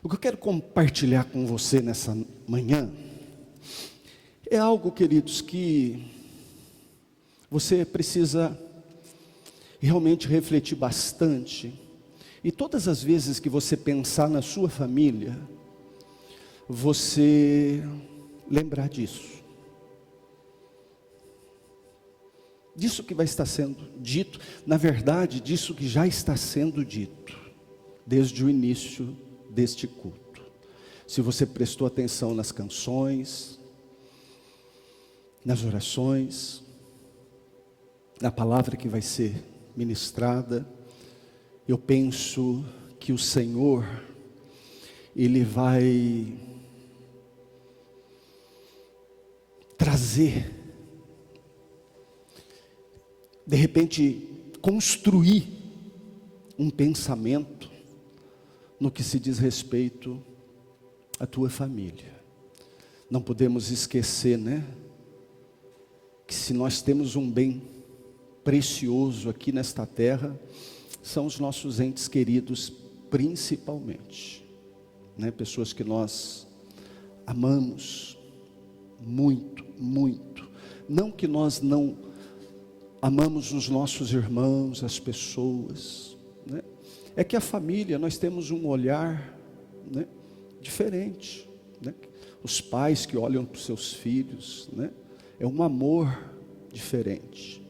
O que eu quero compartilhar com você nessa manhã é algo, queridos, que você precisa realmente refletir bastante. E todas as vezes que você pensar na sua família, você lembrar disso. Disso que vai estar sendo dito, na verdade, disso que já está sendo dito, desde o início deste culto. Se você prestou atenção nas canções, nas orações, na palavra que vai ser ministrada, eu penso que o Senhor, Ele vai trazer, de repente, construir um pensamento no que se diz respeito à tua família. Não podemos esquecer, que se nós temos um bem precioso aqui nesta terra, são os nossos entes queridos principalmente, pessoas que nós amamos muito, muito. Não que nós não amamos os nossos irmãos, as pessoas, é que a família, nós temos um olhar diferente, os pais que olham para os seus filhos, é um amor diferente,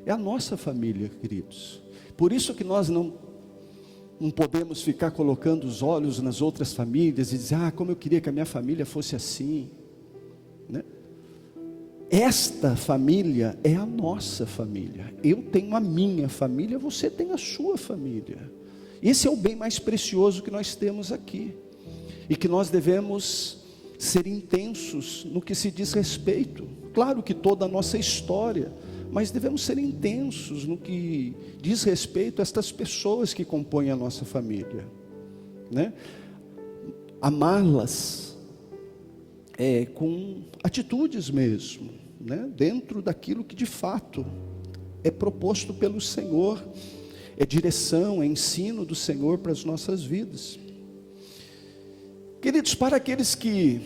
é a nossa família, queridos. Por isso que nós não podemos ficar colocando os olhos nas outras famílias e dizer, como eu queria que a minha família fosse assim, Esta família é a nossa família. Eu tenho a minha família, você tem a sua família. Esse é o bem mais precioso que nós temos aqui, e que nós devemos ser intensos no que se diz respeito. Claro que toda a nossa história, mas devemos ser intensos no que diz respeito a estas pessoas que compõem a nossa família, Amá-las com atitudes mesmo, dentro daquilo que de fato é proposto pelo Senhor, é direção, é ensino do Senhor para as nossas vidas. Queridos, para aqueles que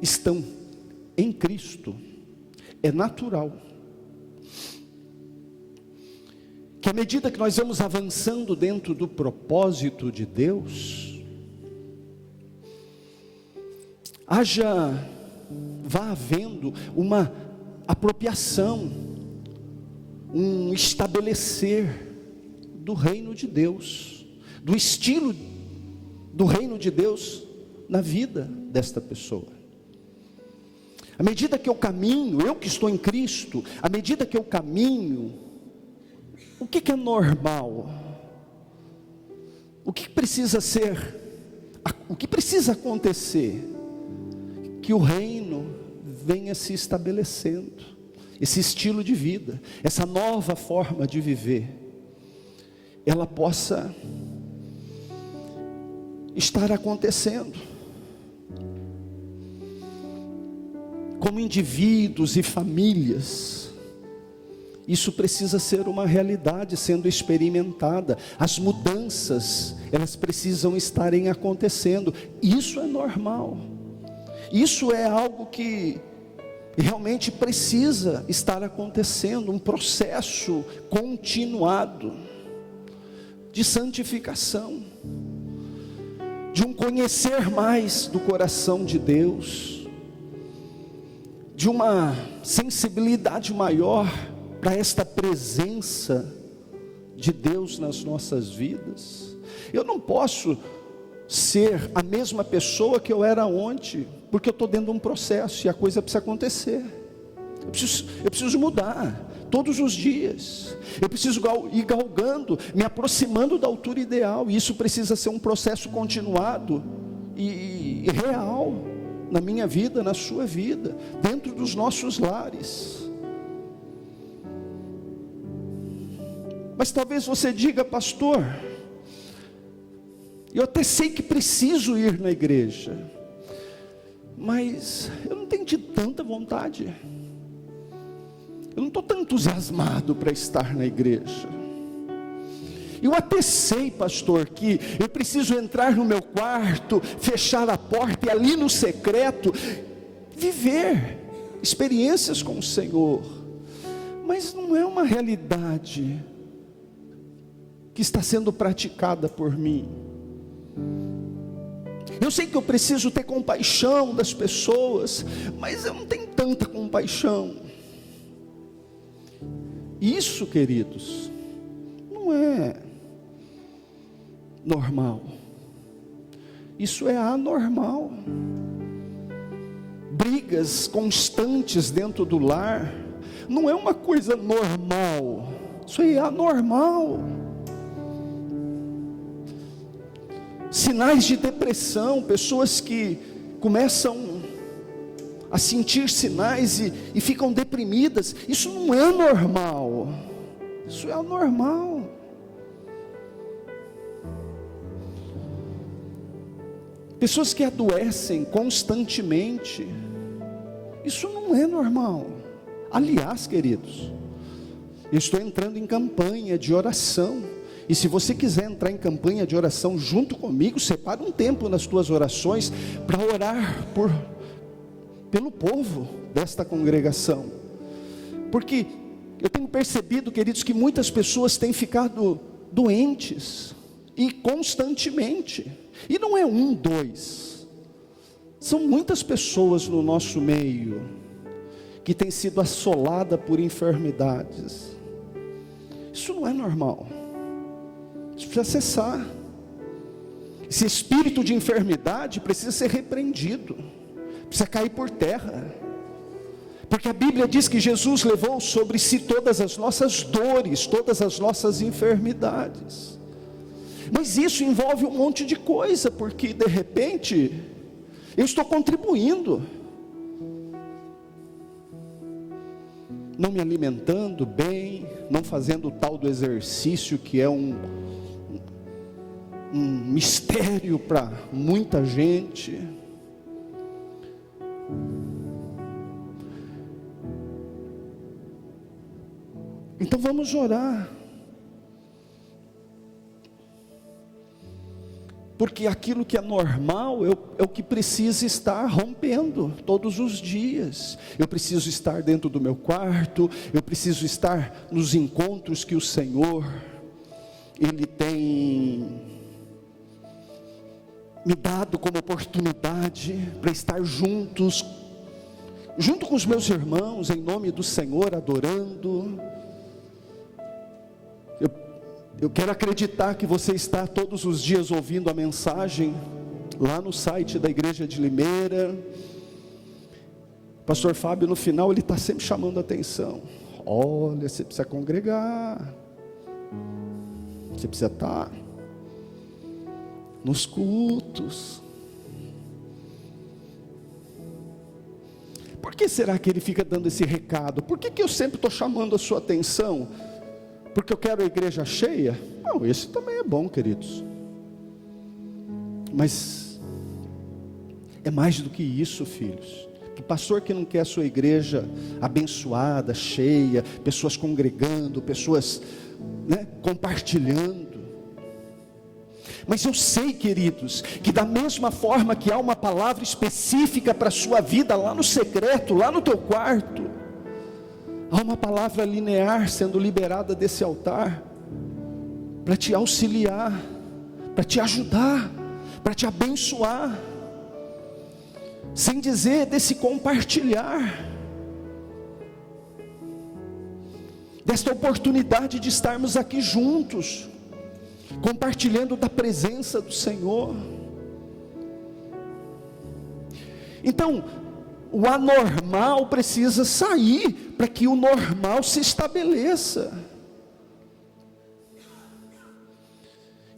estão em Cristo, é natural que à medida que nós vamos avançando dentro do propósito de Deus, vá havendo uma apropriação, um estabelecer do reino de Deus, do estilo do reino de Deus na vida desta pessoa. À medida que eu caminho, eu que estou em Cristo, à medida que eu caminho, o que é normal? O que precisa ser, o que precisa acontecer? Que o reino venha se estabelecendo, esse estilo de vida, essa nova forma de viver, ela possa estar acontecendo. Como indivíduos e famílias, isso precisa ser uma realidade sendo experimentada. As mudanças, elas precisam estarem acontecendo. Isso é normal. Isso é algo que realmente precisa estar acontecendo, um processo continuado de santificação, de um conhecer mais do coração de Deus, de uma sensibilidade maior para esta presença de Deus nas nossas vidas. Eu não posso ser a mesma pessoa que eu era ontem, porque eu estou dentro de um processo e a coisa precisa acontecer. Eu preciso mudar todos os dias. Eu preciso ir galgando, me aproximando da altura ideal. E isso precisa ser um processo continuado e real na minha vida, na sua vida, dentro dos nossos lares. Mas talvez você diga, pastor, eu até sei que preciso ir na igreja, mas eu não tenho tido tanta vontade, eu não estou tão entusiasmado para estar na igreja. Eu até sei, pastor, que eu preciso entrar no meu quarto, fechar a porta e ali no secreto, viver experiências com o Senhor. Mas não é uma realidade que está sendo praticada por mim. Eu sei que eu preciso ter compaixão das pessoas, mas eu não tenho tanta compaixão. Isso, queridos, não é normal. Isso é anormal. Brigas constantes dentro do lar não é uma coisa normal. Isso aí é anormal. Sinais de depressão, pessoas que começam a sentir sinais e ficam deprimidas. Isso não é normal. Isso é anormal. Pessoas que adoecem constantemente. Isso não é normal. Aliás, queridos, eu estou entrando em campanha de oração. E se você quiser entrar em campanha de oração junto comigo, separe um tempo nas tuas orações para orar pelo povo desta congregação. Porque eu tenho percebido, queridos, que muitas pessoas têm ficado doentes, e constantemente. E não é um, dois. São muitas pessoas no nosso meio que têm sido assoladas por enfermidades. Isso não é normal. Isso precisa cessar. Esse espírito de enfermidade precisa ser repreendido, precisa cair por terra. Porque a Bíblia diz que Jesus levou sobre si todas as nossas dores, todas as nossas enfermidades. Mas isso envolve um monte de coisa, porque de repente eu estou contribuindo, não me alimentando bem, não fazendo o tal do exercício que é um mistério para muita gente. Então vamos orar, porque aquilo que é normal é o que precisa estar rompendo todos os dias. Eu preciso estar dentro do meu quarto, eu preciso estar nos encontros que o Senhor Ele tem me dado como oportunidade para estar junto com os meus irmãos, em nome do Senhor, adorando. Eu quero acreditar que você está todos os dias ouvindo a mensagem lá no site da igreja de Limeira. Pastor Fábio, no final, ele está sempre chamando a atenção. Olha, você precisa congregar, você precisa estar nos cultos. Por que será que ele fica dando esse recado? Por que eu sempre estou chamando a sua atenção? Porque eu quero a igreja cheia? Não, esse também é bom, queridos. Mas é mais do que isso, filhos. Que pastor que não quer a sua igreja abençoada, cheia, pessoas congregando, pessoas, compartilhando. Mas eu sei, queridos, que da mesma forma que há uma palavra específica para a sua vida lá no secreto, lá no teu quarto, há uma palavra linear sendo liberada desse altar, para te auxiliar, para te ajudar, para te abençoar, sem dizer desse compartilhar, desta oportunidade de estarmos aqui juntos, compartilhando da presença do Senhor. Então, o anormal precisa sair, para que o normal se estabeleça.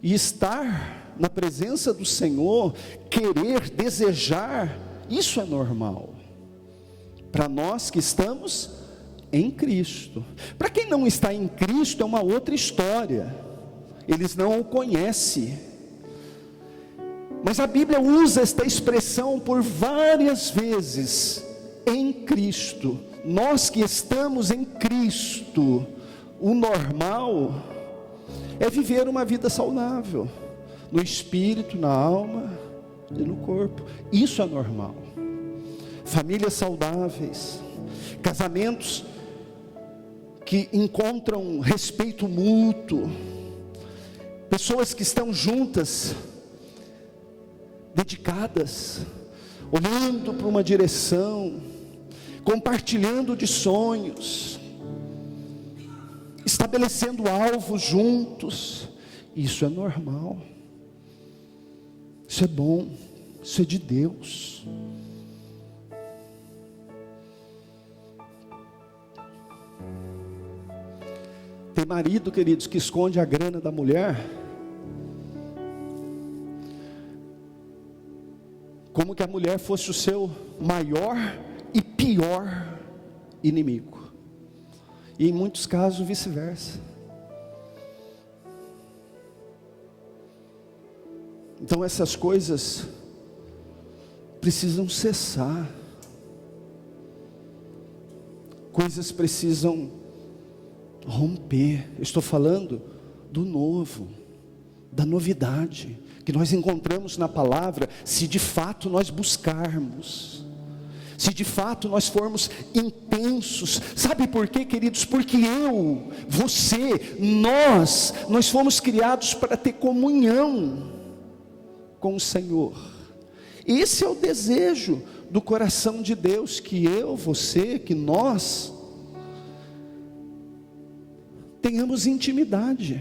E estar na presença do Senhor, querer, desejar, isso é normal. Para nós que estamos em Cristo. Para quem não está em Cristo é uma outra história. Eles não o conhecem. Mas a Bíblia usa esta expressão por várias vezes. Em Cristo. Nós que estamos em Cristo, o normal é viver uma vida saudável, no espírito, na alma e no corpo. Isso é normal. Famílias saudáveis, casamentos que encontram respeito mútuo, pessoas que estão juntas, dedicadas, olhando para uma direção, compartilhando de sonhos, estabelecendo alvos juntos. Isso é normal, isso é bom, isso é de Deus. Tem marido, queridos, que esconde a grana da mulher, como que a mulher fosse o seu maior e pior inimigo, e em muitos casos vice-versa. Então essas coisas precisam cessar, coisas precisam romper. Eu estou falando do novo, da novidade, que nós encontramos na palavra, se de fato nós buscarmos, se de fato nós formos intensos. Sabe por quê, queridos? Porque eu, você, nós fomos criados para ter comunhão com o Senhor. Esse é o desejo do coração de Deus, que eu, você, que nós tenhamos intimidade,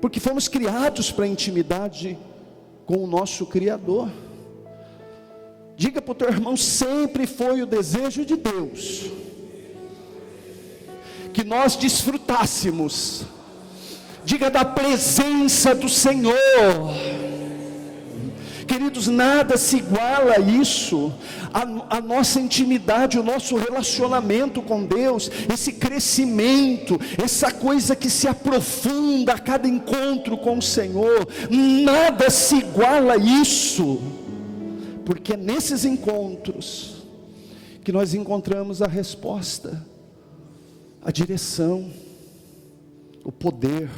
porque fomos criados para intimidade com o nosso Criador. Diga para o teu irmão: sempre foi o desejo de Deus que nós desfrutássemos, diga, da presença do Senhor. Queridos, nada se iguala a isso, a nossa intimidade, o nosso relacionamento com Deus, esse crescimento, essa coisa que se aprofunda a cada encontro com o Senhor, nada se iguala a isso, porque é nesses encontros que nós encontramos a resposta, a direção, o poder.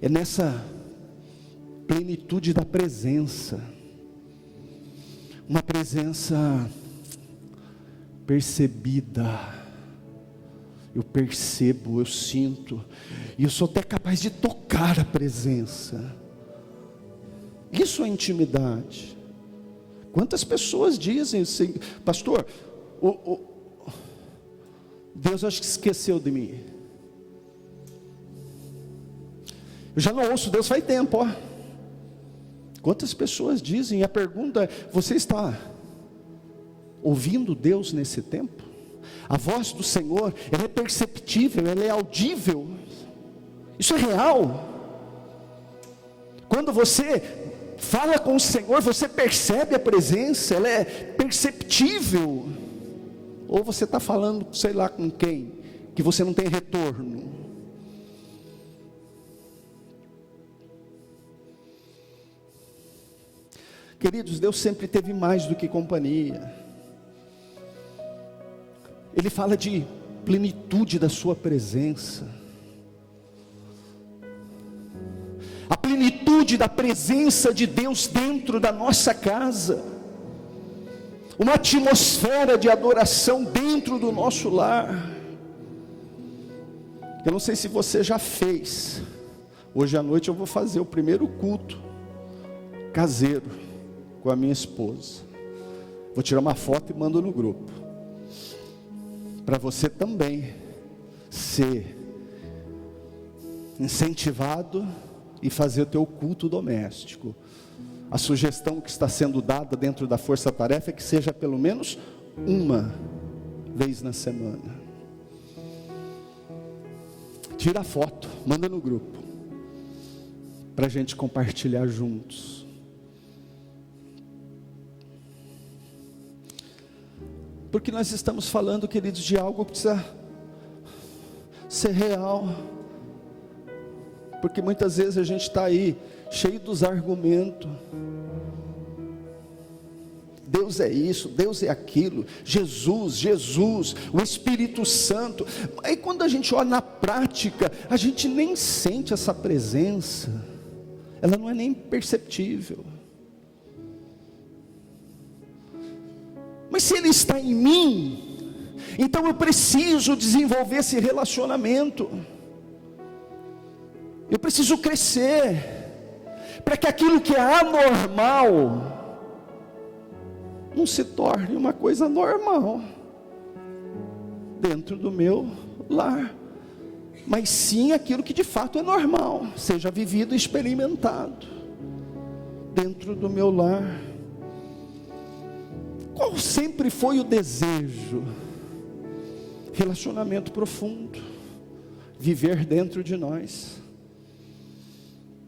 É nessa plenitude da presença, uma presença percebida. Eu percebo, eu sinto, e eu sou até capaz de tocar a presença. Isso é intimidade. Quantas pessoas dizem assim: pastor, Deus acho que esqueceu de mim. Eu já não ouço Deus faz tempo, ó. Quantas pessoas dizem? E a pergunta é: você está ouvindo Deus nesse tempo? A voz do Senhor, ela é perceptível, ela é audível. Isso é real. Quando você fala com o Senhor, você percebe a presença, ela é perceptível. Ou você está falando, sei lá com quem, que você não tem retorno. Queridos, Deus sempre teve mais do que companhia. Ele fala de plenitude da sua presença, a plenitude da presença de Deus dentro da nossa casa, uma atmosfera de adoração dentro do nosso lar. Eu não sei se você já fez. Hoje à noite eu vou fazer o primeiro culto caseiro com a minha esposa. Vou tirar uma foto e mando no grupo, para você também ser incentivado e fazer o teu culto doméstico. A sugestão que está sendo dada dentro da força-tarefa é que seja pelo menos uma vez na semana. Tira a foto, manda no grupo, para a gente compartilhar juntos. Porque nós estamos falando, queridos, de algo que precisa ser real. Porque muitas vezes a gente está aí cheio dos argumentos, Deus é isso, Deus é aquilo, Jesus, o Espírito Santo. Aí quando a gente olha na prática, a gente nem sente essa presença, ela não é nem perceptível. Mas se Ele está em mim, então eu preciso desenvolver esse relacionamento, eu preciso crescer, para que aquilo que é anormal não se torne uma coisa normal dentro do meu lar, mas sim aquilo que de fato é normal, seja vivido e experimentado dentro do meu lar. Qual sempre foi o desejo? Relacionamento profundo, viver dentro de nós,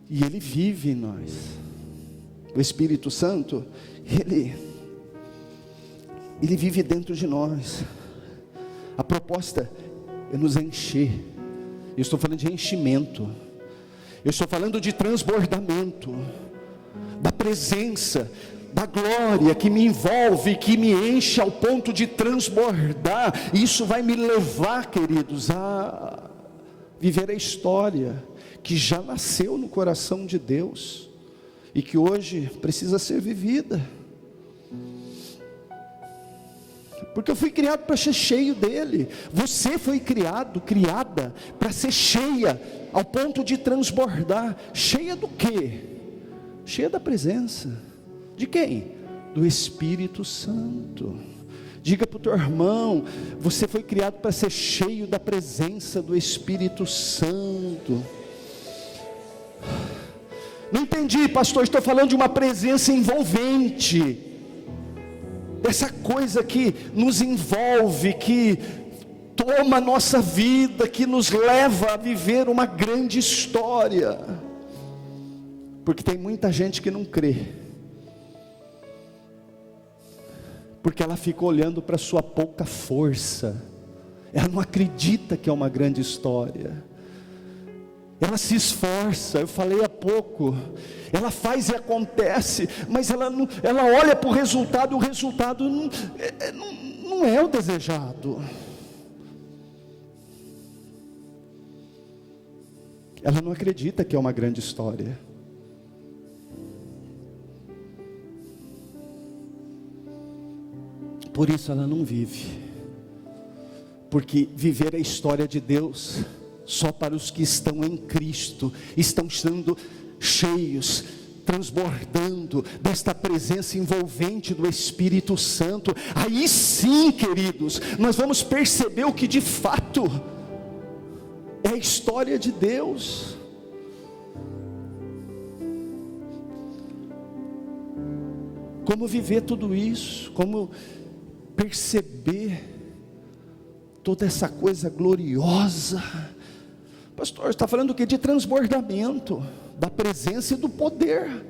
e Ele vive em nós. O Espírito Santo, Ele vive dentro de nós. A proposta é nos encher. Eu estou falando de enchimento, eu estou falando de transbordamento, da presença, da glória que me envolve, que me enche ao ponto de transbordar. Isso vai me levar, queridos, a viver a história que já nasceu no coração de Deus e que hoje precisa ser vivida, porque eu fui criado para ser cheio dele. Você foi criada para ser cheia ao ponto de transbordar. Cheia do quê? Cheia da presença de quem? Do Espírito Santo. Diga para o teu irmão: você foi criado para ser cheio da presença do Espírito Santo. Não entendi, pastor. Estou falando de uma presença envolvente, dessa coisa que nos envolve, que toma a nossa vida, que nos leva a viver uma grande história. Porque tem muita gente que não crê, porque ela fica olhando para a sua pouca força, ela não acredita que é uma grande história, ela se esforça, eu falei há pouco, ela faz e acontece, mas ela olha para o resultado, e o resultado não é o desejado. Ela não acredita que é uma grande história. Por isso ela não vive, porque viver a história de Deus só para os que estão em Cristo, estão sendo cheios, transbordando desta presença envolvente do Espírito Santo. Aí sim, queridos, nós vamos perceber o que de fato é a história de Deus. Como viver tudo isso, como perceber toda essa coisa gloriosa. Pastor, está falando o que? De transbordamento da presença e do poder.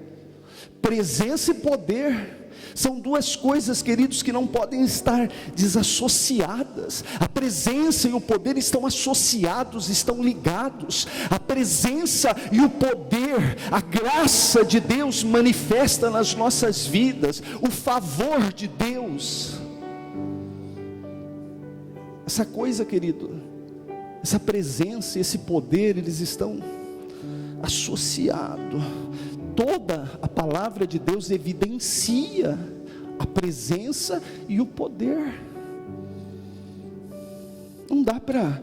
Presença e poder são duas coisas, queridos, que não podem estar desassociadas. A presença e o poder estão associados, estão ligados. A presença e o poder, a graça de Deus manifesta nas nossas vidas, o favor de Deus. Essa coisa, querido, essa presença e esse poder, eles estão associados. Toda a palavra de Deus evidencia a presença e o poder. Não dá para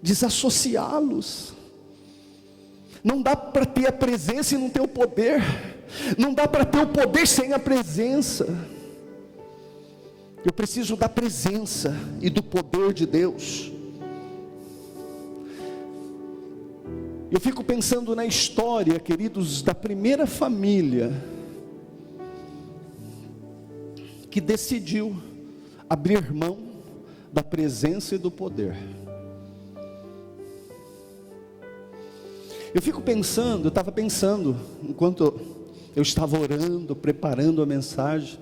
desassociá-los. Não dá para ter a presença e não ter o poder. Não dá para ter o poder sem a presença. Eu preciso da presença e do poder de Deus. Eu fico pensando na história, queridos, da primeira família que decidiu abrir mão da presença e do poder. Eu fico pensando, eu estava pensando, enquanto eu estava orando, preparando a mensagem,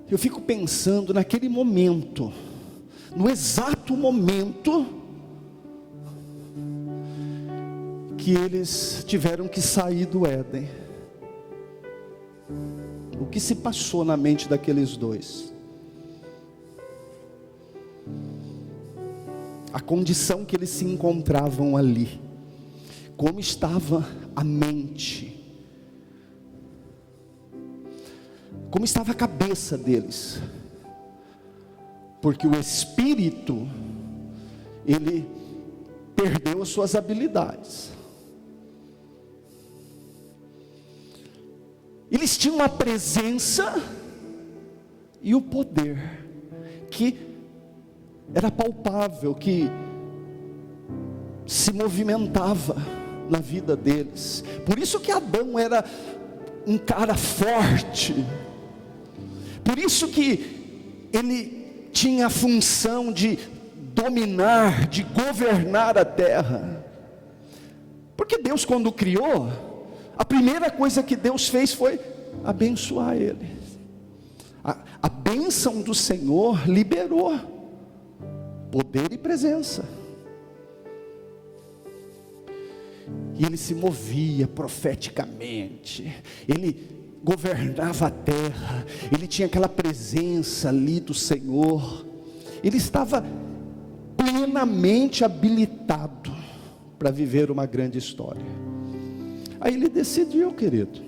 eu fico pensando naquele momento, no exato momento que eles tiveram que sair do Éden. O que se passou na mente daqueles dois? A condição que eles se encontravam ali. Como estava a mente? Como estava a cabeça deles? Porque o espírito, ele perdeu as suas habilidades. Eles tinham a presença e o poder, que era palpável, que se movimentava na vida deles. Por isso que Adão era um cara forte. Por isso que ele tinha a função de dominar, de governar a terra. Porque Deus, quando criou, a primeira coisa que Deus fez foi abençoar ele. A bênção do Senhor liberou poder e presença. E ele se movia profeticamente, ele governava a terra, ele tinha aquela presença ali do Senhor, ele estava plenamente habilitado para viver uma grande história. Aí ele decidiu, querido,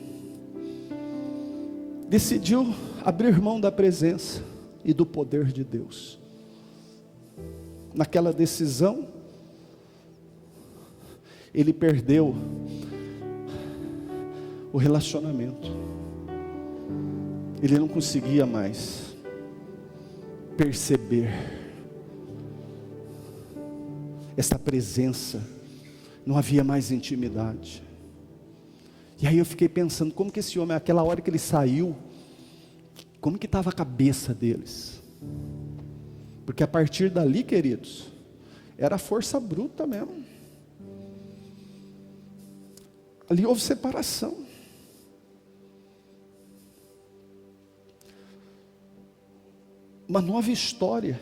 decidiu abrir mão da presença e do poder de Deus. Naquela decisão, ele perdeu o relacionamento. Ele não conseguia mais perceber essa presença, não havia mais intimidade. E aí eu fiquei pensando, como que esse homem, aquela hora que ele saiu, como que estava a cabeça deles? Porque a partir dali, queridos, era força bruta mesmo. Ali houve separação. Uma nova história,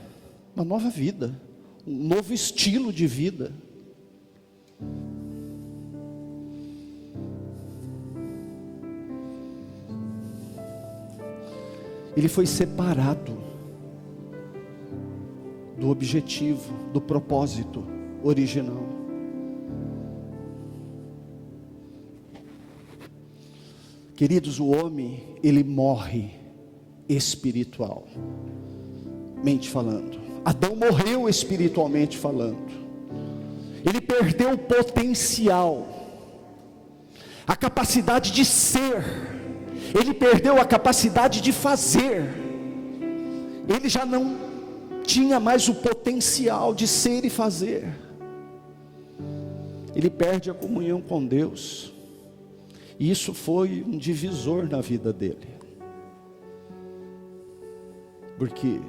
uma nova vida, um novo estilo de vida. Ele foi separado do objetivo, do propósito original. Queridos, o homem, ele morre espiritualmente falando. Adão morreu espiritualmente falando. Ele perdeu o potencial, a capacidade de ser. Ele perdeu a capacidade de fazer. Ele já não tinha mais o potencial de ser e fazer. Ele perde a comunhão com Deus. E isso foi um divisor na vida dele. Porque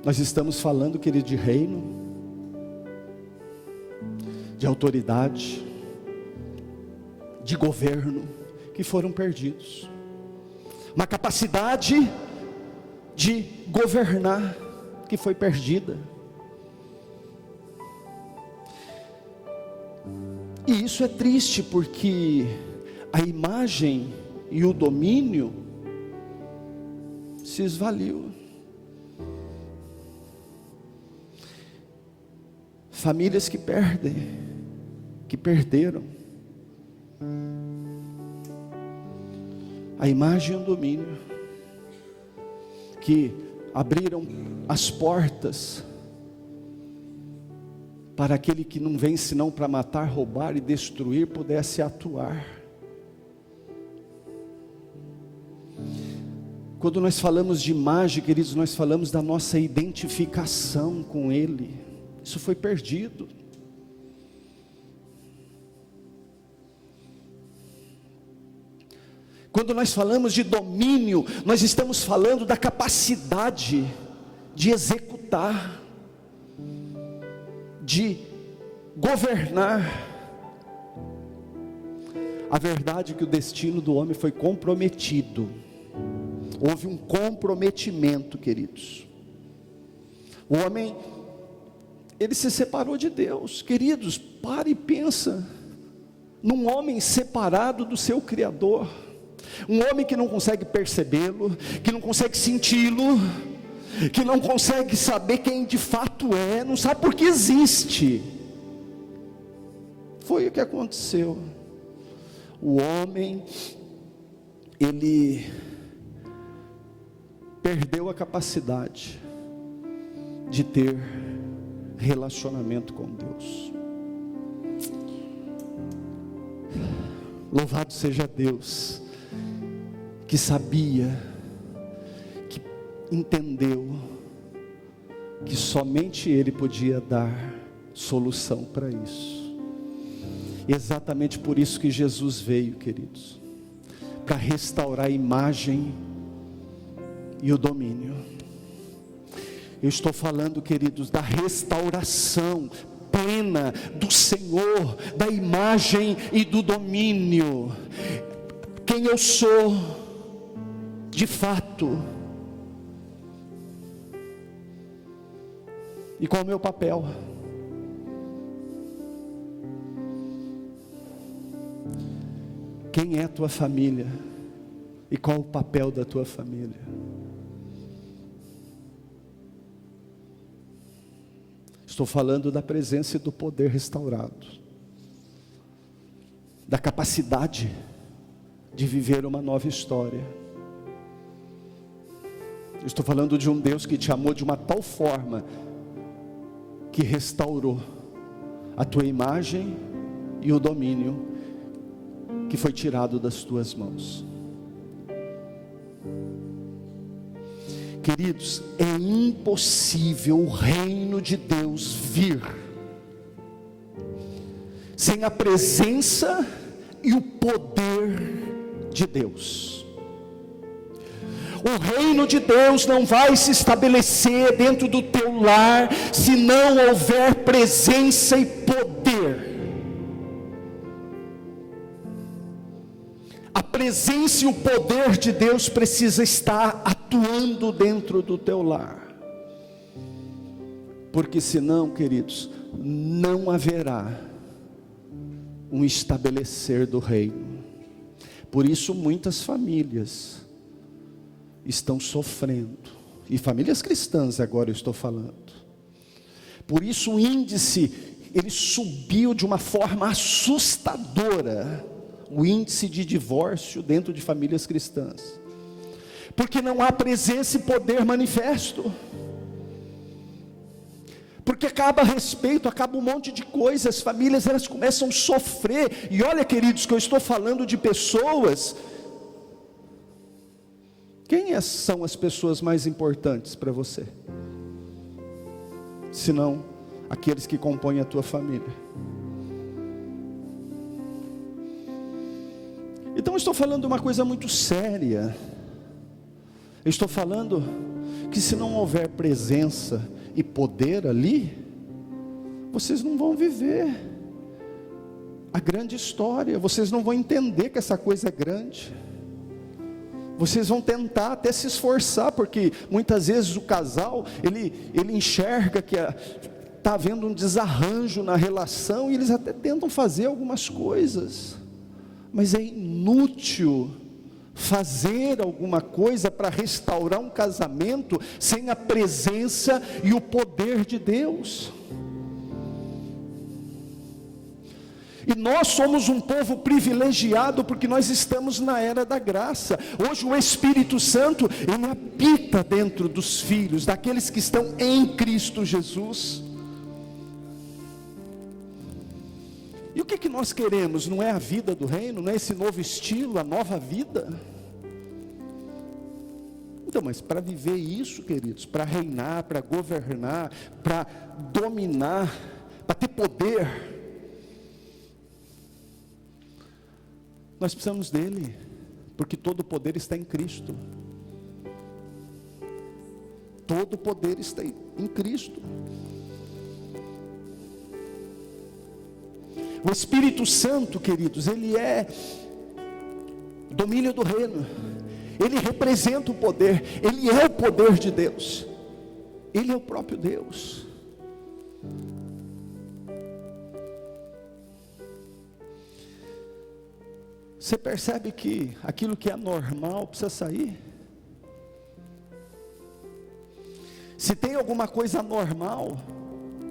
nós estamos falando, querido, de reino, de autoridade, de governo, que foram perdidos. Uma capacidade de governar que foi perdida. E isso é triste, porque a imagem e o domínio se esvaliu. Famílias que perdem, que perderam a imagem e o domínio, que abriram as portas para aquele que não vem senão para matar, roubar e destruir, pudesse atuar. Quando nós falamos de imagem, queridos, nós falamos da nossa identificação com Ele. Isso foi perdido. Quando nós falamos de domínio, nós estamos falando da capacidade de executar, de governar. A verdade é que o destino do homem foi comprometido. Houve um comprometimento, queridos. O homem, ele se separou de Deus. Queridos, pare e pensa. num homem separado do seu Criador, um homem que não consegue percebê-lo, que não consegue senti-lo, que não consegue saber quem de fato é, não sabe por que existe. Foi o que aconteceu. O homem, ele perdeu a capacidade de ter relacionamento com Deus. Louvado seja Deus, que sabia, que entendeu, que somente Ele podia dar solução para isso. E exatamente por isso que Jesus veio, queridos, para restaurar a imagem e o domínio. Eu estou falando, queridos, da restauração plena do Senhor, da imagem e do domínio. Quem eu sou, de fato, e qual é o meu papel. Quem é a tua família? E qual o papel da tua família? Estou falando da presença e do poder restaurado, da capacidade de viver uma nova história. Estou falando de um Deus que te amou de uma tal forma, que restaurou a tua imagem e o domínio que foi tirado das tuas mãos. Queridos, é impossível o reino de Deus vir sem a presença e o poder de Deus. O reino de Deus não vai se estabelecer dentro do teu lar se não houver presença e poder. A presença e o poder de Deus precisa estar atuando dentro do teu lar, porque senão, queridos, não haverá um estabelecer do reino. Por isso muitas famílias estão sofrendo, e famílias cristãs agora eu estou falando. Por isso o índice, ele subiu de uma forma assustadora, o índice de divórcio dentro de famílias cristãs, porque não há presença e poder manifesto, porque acaba respeito, acaba um monte de coisas, as famílias elas começam a sofrer. E olha, queridos, que eu estou falando de pessoas. Quem são as pessoas mais importantes para você? Senão aqueles que compõem a tua família. Então eu estou falando de uma coisa muito séria. Eu estou falando que se não houver presença e poder ali, vocês não vão viver a grande história, vocês não vão entender que essa coisa é grande. Vocês vão tentar até se esforçar, porque muitas vezes o casal, ele enxerga que está havendo um desarranjo na relação, e eles até tentam fazer algumas coisas, mas é inútil fazer alguma coisa para restaurar um casamento sem a presença e o poder de Deus. E nós somos um povo privilegiado, porque nós estamos na era da graça. Hoje o Espírito Santo, ele habita dentro dos filhos, daqueles que estão em Cristo Jesus. E o que nós queremos? Não é a vida do reino? Não é esse novo estilo, a nova vida? Então, mas para viver isso, queridos, para reinar, para governar, para dominar, para ter poder, nós precisamos dele, porque todo o poder está em Cristo. Todo o poder está em Cristo. O Espírito Santo, queridos, ele é domínio do reino. Ele representa o poder. Ele é o poder de Deus. Ele é o próprio Deus. Você percebe que aquilo que é normal precisa sair? Se tem alguma coisa anormal,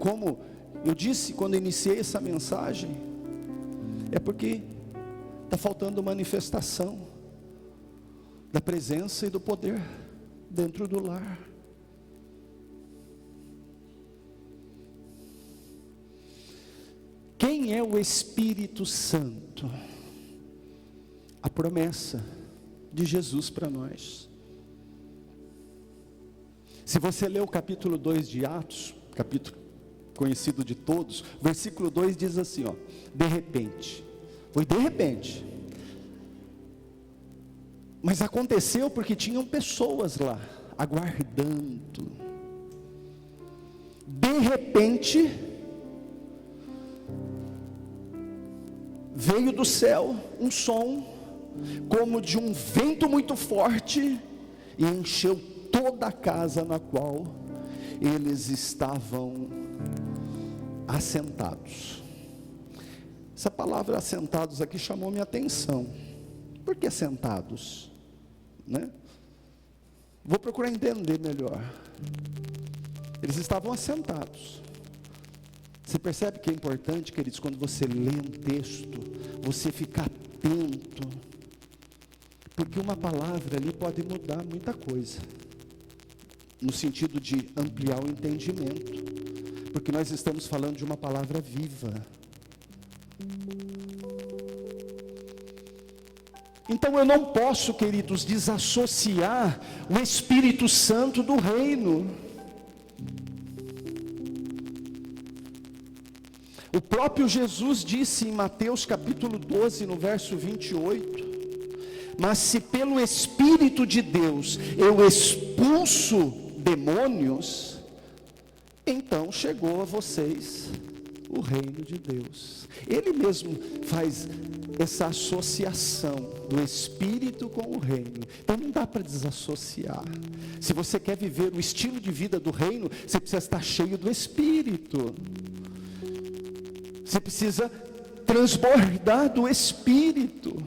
como eu disse quando iniciei essa mensagem, é porque está faltando manifestação da presença e do poder dentro do lar. Quem é o Espírito Santo? A promessa de Jesus para nós. Se você ler o capítulo 2 de Atos, capítulo conhecido de todos, versículo 2 diz assim, ó: de repente, foi de repente, mas aconteceu porque tinham pessoas lá, aguardando. De repente, veio do céu um som, como de um vento muito forte, e encheu toda a casa na qual eles estavam assentados. Essa palavra assentados aqui chamou minha atenção. Por que assentados? Né? Vou procurar entender melhor. Eles estavam assentados. Você percebe que é importante, queridos, quando você lê um texto, você ficar atento, porque uma palavra ali pode mudar muita coisa, no sentido de ampliar o entendimento, porque nós estamos falando de uma palavra viva. Então eu não posso, queridos, desassociar o Espírito Santo do reino. O próprio Jesus disse em Mateus capítulo 12, no verso 28, mas se pelo Espírito de Deus eu expulso demônios, então chegou a vocês o reino de Deus. Ele mesmo faz essa associação do Espírito com o reino. Então não dá para desassociar. Se você quer viver o estilo de vida do reino, você precisa estar cheio do Espírito. Você precisa transbordar do Espírito.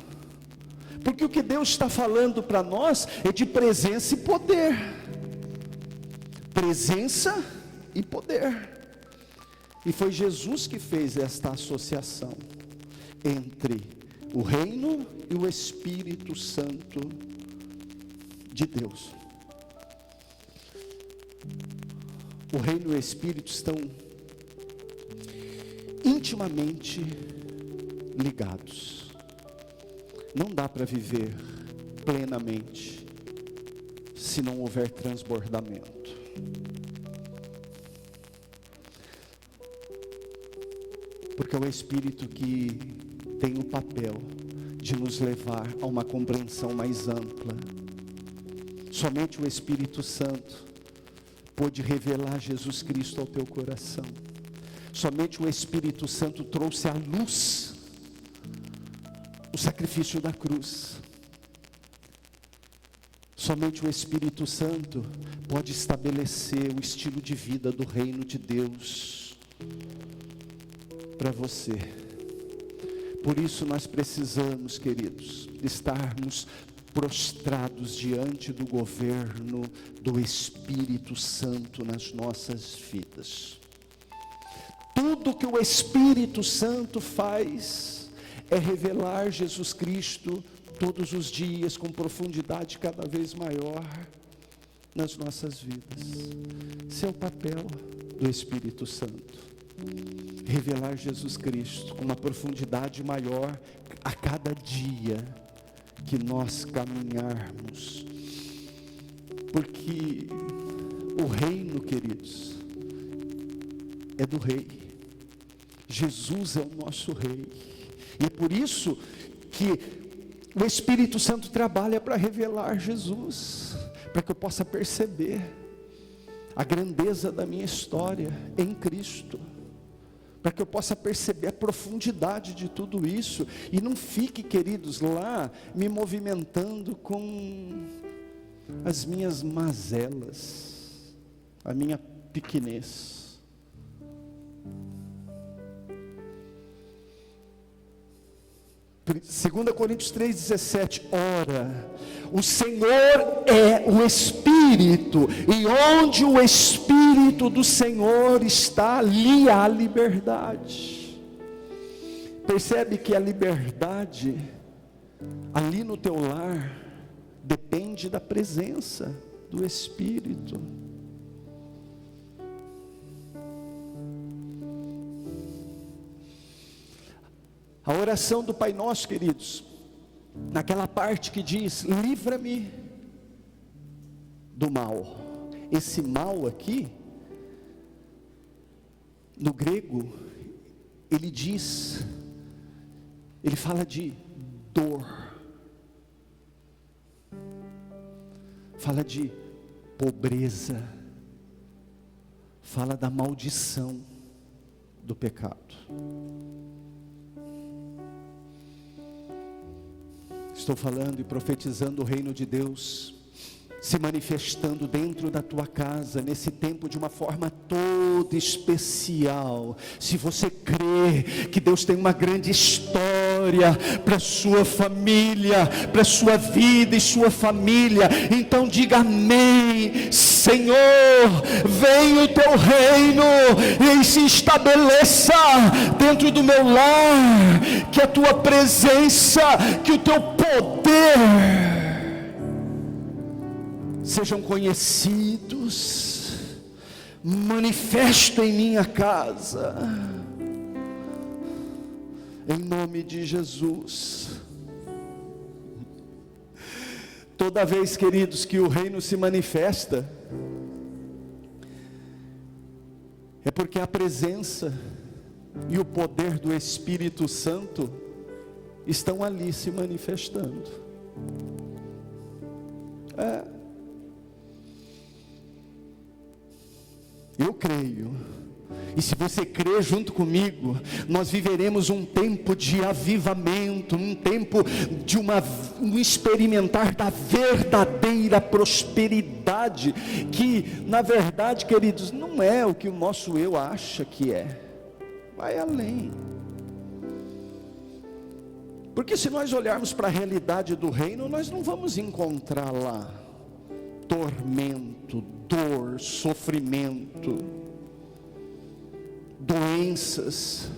Porque o que Deus está falando para nós é de presença e poder. Presença e poder. E foi Jesus que fez esta associação entre o reino e o Espírito Santo de Deus. O reino e o Espírito estão intimamente ligados. Não dá para viver plenamente se não houver transbordamento. Porque é o Espírito que tem o papel de nos levar a uma compreensão mais ampla. Somente o Espírito Santo pôde revelar Jesus Cristo ao teu coração. Somente o Espírito Santo trouxe à luz o sacrifício da cruz. Somente o Espírito Santo pode estabelecer o estilo de vida do reino de Deus para você. Por isso nós precisamos, queridos, estarmos prostrados diante do governo do Espírito Santo nas nossas vidas. Tudo que o Espírito Santo faz é revelar Jesus Cristo todos os dias com profundidade cada vez maior nas nossas vidas. Esse é o papel do Espírito Santo. Revelar Jesus Cristo com uma profundidade maior a cada dia que nós caminharmos. Porque o reino, queridos, é do Rei. Jesus é o nosso Rei. E é por isso que o Espírito Santo trabalha para revelar Jesus, para que eu possa perceber a grandeza da minha história em Cristo, para que eu possa perceber a profundidade de tudo isso, e não fique, queridos, lá me movimentando com as minhas mazelas, a minha pequenez. 2 Coríntios 3,17, ora, o Senhor é o Espírito, e onde o Espírito do Senhor está, ali há liberdade. Percebe que a liberdade, ali no teu lar, depende da presença do Espírito. A oração do Pai Nosso, queridos, naquela parte que diz, livra-me do mal. Esse mal aqui, no grego, ele diz, ele fala de dor, fala de pobreza, fala da maldição do pecado. Estou falando e profetizando o reino de Deus se manifestando dentro da tua casa nesse tempo de uma forma toda especial. Se você crê que Deus tem uma grande história para sua família, para sua vida e sua família, então diga amém. Senhor, venha o teu reino e se estabeleça dentro do meu lar, que a tua presença, que o teu poder sejam conhecidos, manifesto em minha casa, em nome de Jesus. Toda vez, queridos, que o reino se manifesta, é porque a presença e o poder do Espírito Santo estão ali se manifestando. Eu creio, e se você crê junto comigo, nós viveremos um tempo de avivamento, um tempo de um experimentar da verdadeira prosperidade, que na verdade, queridos, não é o que o nosso eu acha que é, vai além. Porque se nós olharmos para a realidade do reino, nós não vamos encontrar lá tormento, dor, sofrimento, doenças.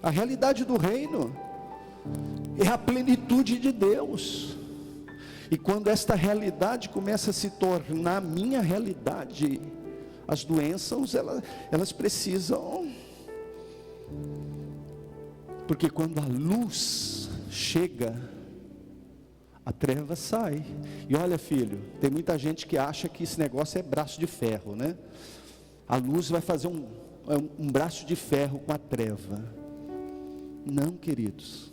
A realidade do reino é a plenitude de Deus. E quando esta realidade começa a se tornar minha realidade, as doenças, elas precisam, porque quando a luz chega, a treva sai. E olha, filho, tem muita gente que acha que esse negócio é braço de ferro, né? A luz vai fazer um braço de ferro com a treva. Não, queridos.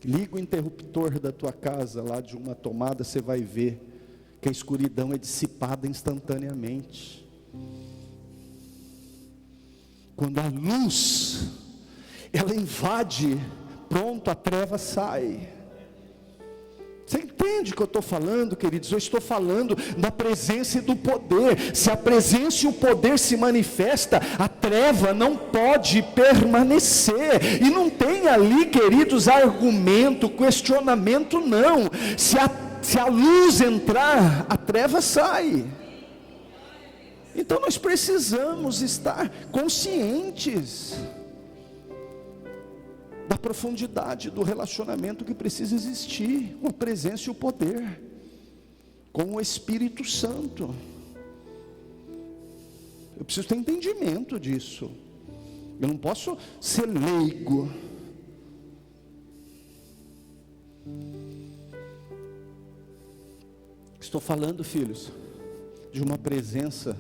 Liga o interruptor da tua casa lá de uma tomada, você vai ver que a escuridão é dissipada instantaneamente. Quando a luz, ela invade, pronto, a treva sai. Você entende o que eu estou falando, queridos? Eu estou falando da presença e do poder. Se a presença e o poder se manifesta, a treva não pode permanecer. E não tem ali, queridos, argumento, questionamento, não. Se a luz entrar, a treva sai. Então nós precisamos estar conscientes da profundidade do relacionamento que precisa existir com a presença e o poder, com o Espírito Santo. Eu preciso ter entendimento disso. Eu não posso ser leigo. Estou falando, filhos, de uma presença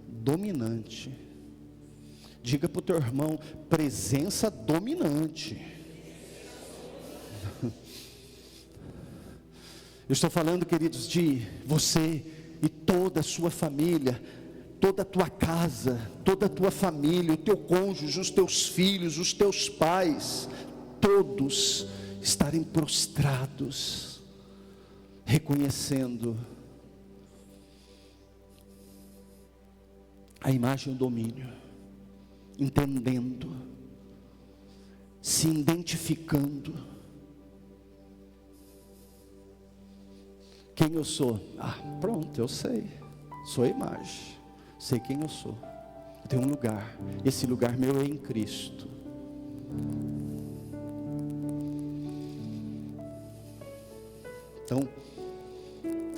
dominante. Diga para o teu irmão, presença dominante. Eu estou falando, queridos, de você e toda a sua família, toda a tua casa, toda a tua família, o teu cônjuge, os teus filhos, os teus pais, todos estarem prostrados, reconhecendo a imagem e o domínio entendendo, se identificando. Quem eu sou? Pronto, eu sei. Sou a imagem. Sei quem eu sou. Eu tenho um lugar. Esse lugar meu é em Cristo. Então,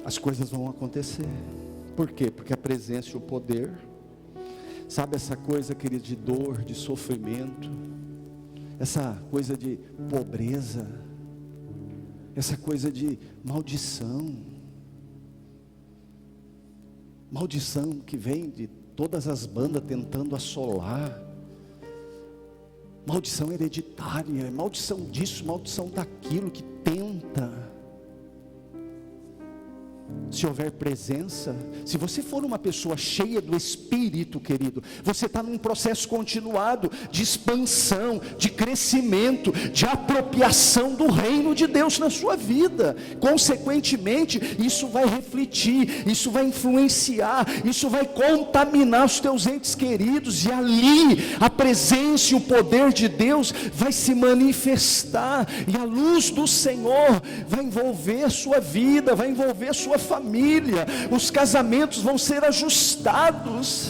as coisas vão acontecer. Por quê? Porque a presença e o poder, sabe essa coisa, querido, de dor, de sofrimento, essa coisa de pobreza, essa coisa de maldição que vem de todas as bandas tentando assolar, maldição hereditária, maldição disso, maldição daquilo que tenta. Se houver presença, se você for uma pessoa cheia do Espírito, querido, você está num processo continuado de expansão, de crescimento, de apropriação do reino de Deus na sua vida. Consequentemente, isso vai refletir, isso vai influenciar, isso vai contaminar os teus entes queridos, e ali a presença e o poder de Deus vai se manifestar, e a luz do Senhor vai envolver a sua vida, vai envolver a sua família, os casamentos vão ser ajustados.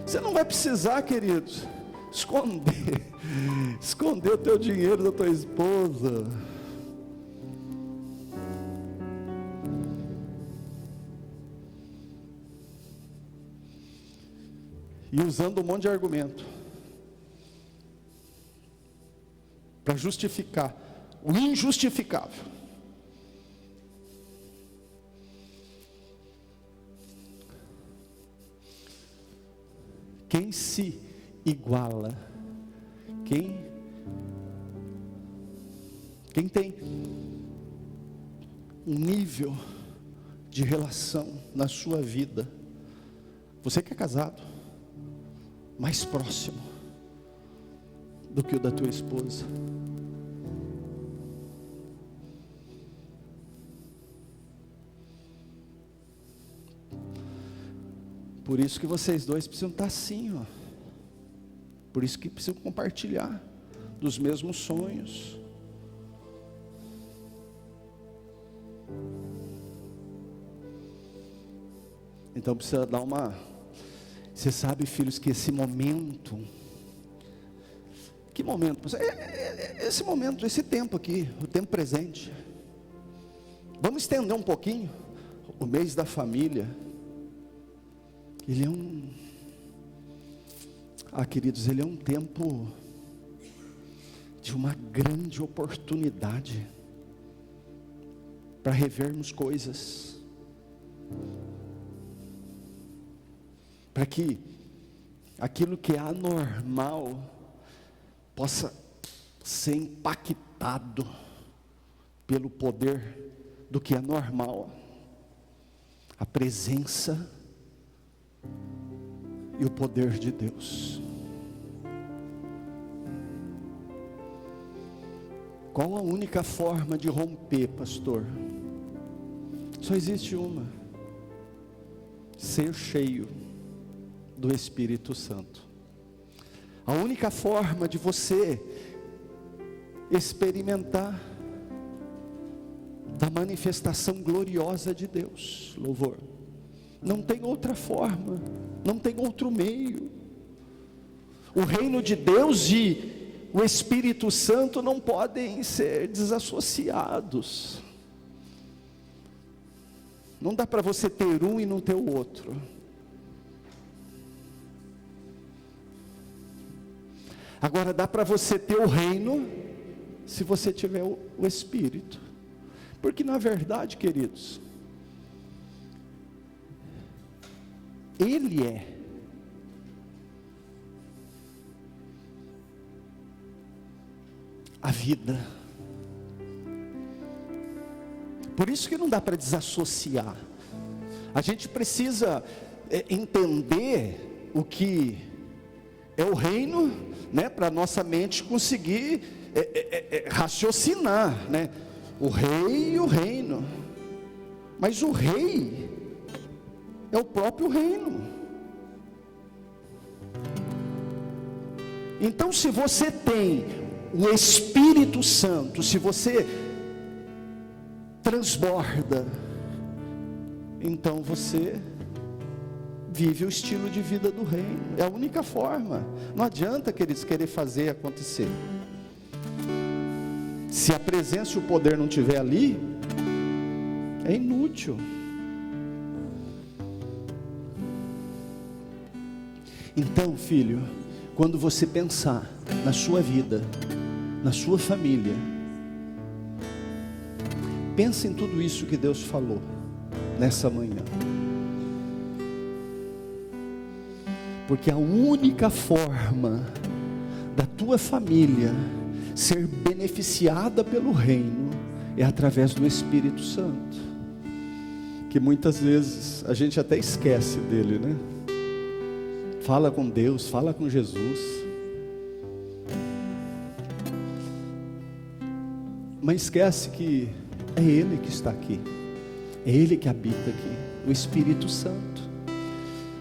Você não vai precisar, queridos, esconder o teu dinheiro da tua esposa. E usando um monte de argumento para justificar o injustificável. Quem se iguala, quem tem um nível de relação na sua vida, você que é casado, mais próximo do que o da tua esposa, por isso que vocês dois precisam estar assim, ó. Por isso que precisam compartilhar dos mesmos sonhos. Então precisa dar uma... Você sabe, filhos, que esse momento... Que momento? Esse momento, esse tempo aqui, o tempo presente. Vamos estender um pouquinho o mês da família. Ele é queridos, ele é um tempo de uma grande oportunidade para revermos coisas, para que aquilo que é anormal possa ser impactado pelo poder do que é normal, a presença e o poder de Deus. Qual a única forma de romper, pastor? Só existe uma: ser cheio do Espírito Santo. A única forma de você experimentar da manifestação gloriosa de Deus, louvor, não tem outra forma, não tem outro meio. O reino de Deus e o Espírito Santo não podem ser desassociados. Não dá para você ter um e não ter o outro. Agora dá para você ter o reino se você tiver o Espírito. Porque na verdade, queridos, Ele é a vida. Por isso que não dá para desassociar. A gente precisa entender o que é o reino, né, para nossa mente conseguir raciocinar, né? O rei e o reino. Mas o rei é o próprio reino. Então, se você tem o Espírito Santo, se você transborda, então você vive o estilo de vida do reino. É a única forma. Não adianta, queridos, querer fazer acontecer. Se a presença e o poder não estiver ali, é inútil. Então, filho, quando você pensar na sua vida, na sua família, pense em tudo isso que Deus falou nessa manhã. Porque a única forma da tua família ser beneficiada pelo reino é através do Espírito Santo, que muitas vezes a gente até esquece dele, né? Fala com Deus, fala com Jesus, mas esquece que é Ele que está aqui, é Ele que habita aqui, o Espírito Santo.